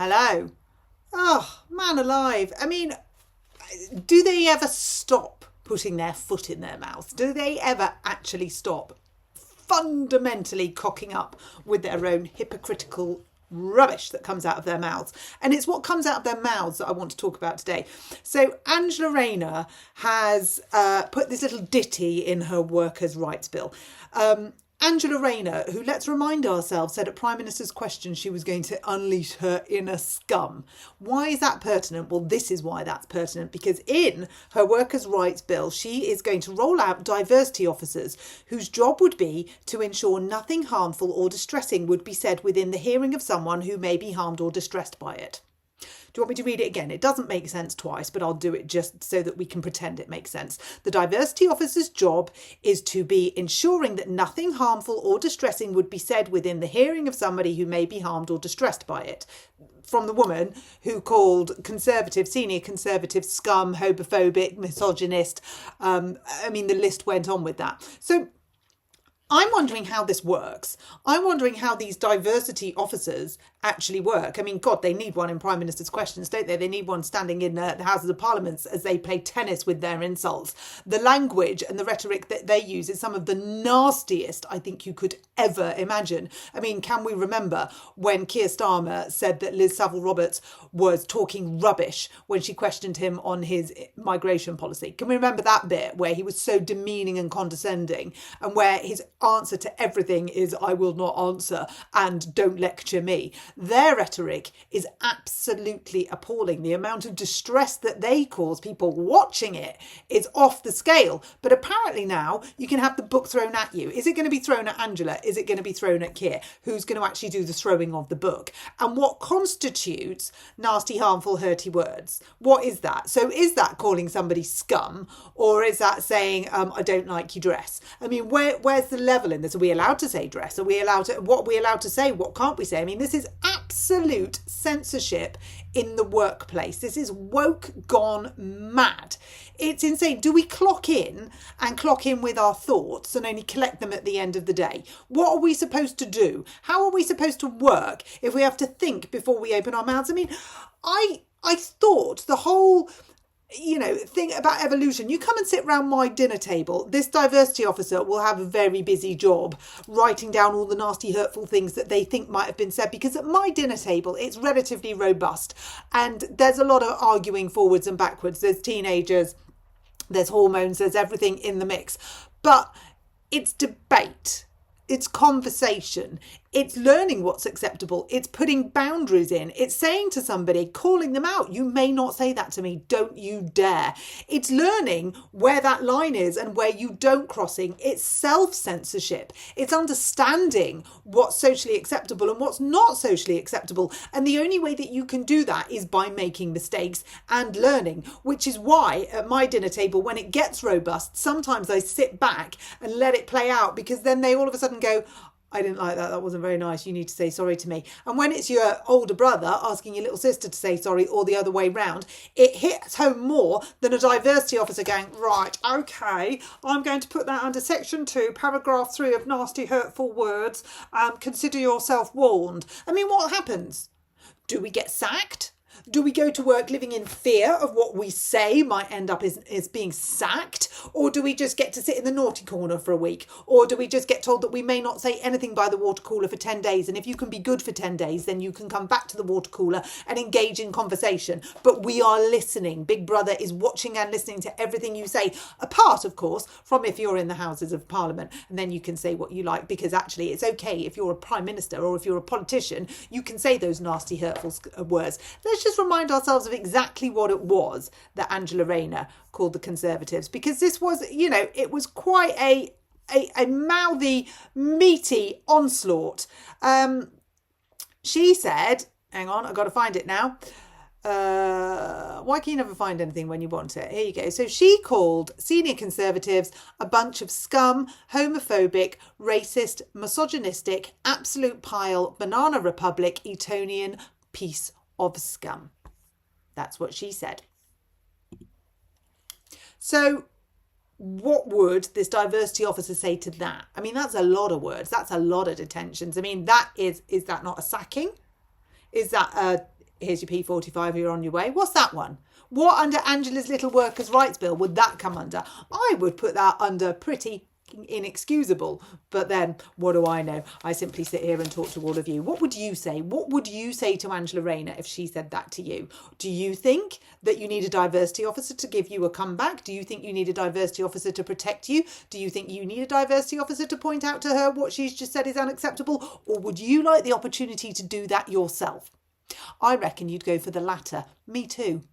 Hello. Oh, man alive. I mean, do they ever stop putting their foot in their mouth? Do they ever actually stop fundamentally cocking up with their own hypocritical rubbish that comes out of their mouths? And it's what comes out of their mouths that I want to talk about today. So Angela Rayner has put this little ditty in her workers' rights bill. Angela Rayner, who, let's remind ourselves, said at Prime Minister's question she was going to unleash her inner scum. Why is that pertinent? Well, this is why that's pertinent, because in her workers' rights bill, she is going to roll out diversity officers whose job would be to ensure nothing harmful or distressing would be said within the hearing of someone who may be harmed or distressed by it. Do you want me to read it again? It doesn't make sense twice, but I'll do it just so that we can pretend it makes sense. The diversity officer's job is to be ensuring that nothing harmful or distressing would be said within the hearing of somebody who may be harmed or distressed by it. From the woman who called senior conservative scum, homophobic, misogynist. The list went on with that. So I'm wondering how this works. I'm wondering how these diversity officers actually work. I mean, God, they need one in Prime Minister's questions, don't they? They need one standing in the Houses of Parliament as they play tennis with their insults. The language and the rhetoric that they use is some of the nastiest I think you could ever imagine. I mean, can we remember when Keir Starmer said that Liz Saville-Roberts was talking rubbish when she questioned him on his migration policy? Can we remember that bit where he was so demeaning and condescending, and where his answer to everything is "I will not answer" and "don't lecture me"? Their rhetoric is absolutely appalling. The amount of distress that they cause people watching it is off the scale. But apparently now you can have the book thrown at you. Is it going to be thrown at Angela? Is it going to be thrown at Keir? Who's going to actually do the throwing of the book? And what constitutes nasty, harmful, hurty words? What is that? So is that calling somebody scum, or is that saying I don't like your dress? I mean, where's the level in this? Are we allowed to say dress? What are we allowed to say? What can't we say? I mean, this is absolute censorship in the workplace. This is woke gone mad. It's insane. Do we clock in with our thoughts and only collect them at the end of the day? What are we supposed to do? How are we supposed to work if we have to think before we open our mouths? I mean, I thought the whole thing about evolution. You come and sit round my dinner table, this diversity officer will have a very busy job writing down all the nasty, hurtful things that they think might have been said, because at my dinner table, it's relatively robust and there's a lot of arguing forwards and backwards. There's teenagers, there's hormones, there's everything in the mix. But it's debate. It's conversation. It's learning what's acceptable. It's putting boundaries in. It's saying to somebody, calling them out, you may not say that to me. Don't you dare. It's learning where that line is and where you don't crossing. It's self-censorship. It's understanding what's socially acceptable and what's not socially acceptable. And the only way that you can do that is by making mistakes and learning, which is why at my dinner table, when it gets robust, sometimes I sit back and let it play out, because then they all of a sudden go, I didn't like that. That wasn't very nice. You need to say sorry to me. And when it's your older brother asking your little sister to say sorry, or the other way round, it hits home more than a diversity officer going, right, okay, I'm going to put that under section 2, paragraph 3 of nasty, hurtful words. Consider yourself warned. I mean, what happens? Do we get sacked? Do we go to work living in fear of what we say might end up as being sacked? Or do we just get to sit in the naughty corner for a week? Or do we just get told that we may not say anything by the water cooler for 10 days? And if you can be good for 10 days, then you can come back to the water cooler and engage in conversation. But we are listening. Big Brother is watching and listening to everything you say. Apart, of course, from if you're in the Houses of Parliament, and then you can say what you like, because actually it's okay if you're a Prime Minister or if you're a politician, you can say those nasty, hurtful words. Let's just remind ourselves of exactly what it was that Angela Rayner called the Conservatives, because this was, it was quite a mouthy, meaty onslaught. She said, hang on, I've got to find it now. Why can you never find anything when you want it? Here you go. So she called senior Conservatives a bunch of scum, homophobic, racist, misogynistic, absolute pile, banana republic, Etonian piece of scum. That's what she said. So what would this diversity officer say to that? I mean, that's a lot of words. That's a lot of detentions. I mean, is that not a sacking? Is that here's your P45, you're on your way. What's that one? What under Angela's little workers' rights bill would that come under? I would put that under pretty inexcusable. But then, what do I know? I simply sit here and talk to all of you. What would you say? What would you say to Angela Rayner if she said that to you? Do you think that you need a diversity officer to give you a comeback? Do you think you need a diversity officer to protect you? Do you think you need a diversity officer to point out to her what she's just said is unacceptable? Or would you like the opportunity to do that yourself? I reckon you'd go for the latter. Me too.